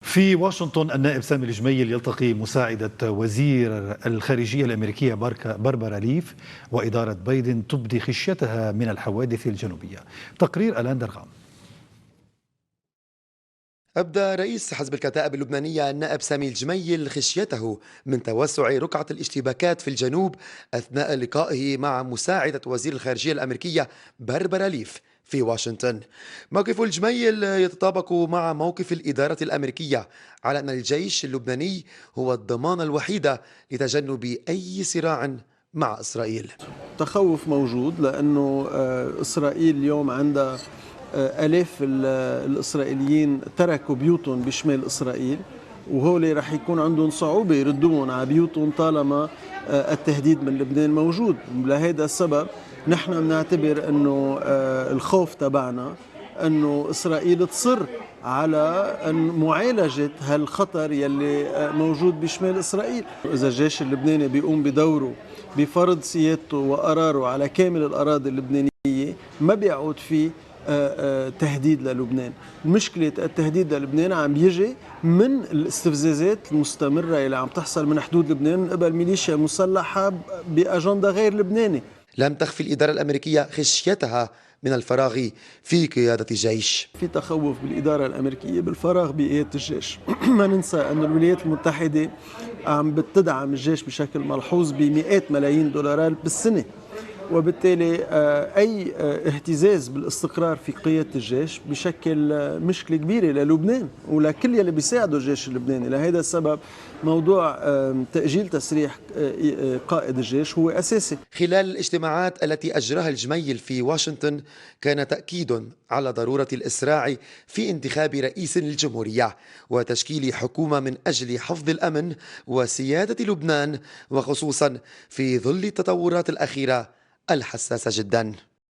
في واشنطن النائب سامي الجميل يلتقي مساعدة وزير الخارجية الأمريكية باربرا ليف، وإدارة بايدن تبدي خشيتها من الحوادث الجنوبية. تقرير ألان درغام. أبدى رئيس حزب الكتائب اللبنانية النائب سامي الجميل خشيته من توسع رقعة الاشتباكات في الجنوب أثناء لقائه مع مساعدة وزير الخارجية الأمريكية باربرا ليف في واشنطن. موقف الجميل يتطابق مع موقف الإدارة الأمريكية على أن الجيش اللبناني هو الضمانة الوحيدة لتجنب أي صراع مع إسرائيل. تخوف موجود لأنه إسرائيل اليوم عندها آلاف الإسرائيليين تركوا بيوتهم بشمال إسرائيل، وهول رح يكون عندهم صعوبة يردوهم على بيوتهم طالما التهديد من لبنان موجود. لهذا السبب نحن بنعتبر أنه الخوف تبعنا أنه إسرائيل تصر على معالجة هالخطر يلي موجود بشمال إسرائيل. إذا الجيش اللبناني بيقوم بدوره بفرض سيادته وقراره على كامل الأراضي اللبنانية، ما بيعود فيه تهديد للبنان. مشكلة التهديد للبنان عم يجي من الاستفزازات المستمرة اللي عم تحصل من حدود لبنان من قبل ميليشيا مسلحة بأجندة غير لبناني. لم تخفي الإدارة الأمريكية خشيتها من الفراغ في قيادة الجيش. في تخوف بالإدارة الأمريكية بالفراغ بقيادة الجيش. ما ننسى أن الولايات المتحدة عم بتدعم الجيش بشكل ملحوظ بمئات ملايين دولارات بالسنة، وبالتالي أي اهتزاز بالاستقرار في قيادة الجيش بشكل مشكلة كبيرة للبنان ولكل يلي بيساعدوا الجيش اللبناني. لهذا السبب موضوع تأجيل تسريح قائد الجيش هو أساسي. خلال الاجتماعات التي أجراها الجميل في واشنطن كان تأكيد على ضرورة الإسراع في انتخاب رئيس للجمهورية وتشكيل حكومة من أجل حفظ الأمن وسيادة لبنان، وخصوصا في ظل التطورات الأخيرة الحساسة جدا.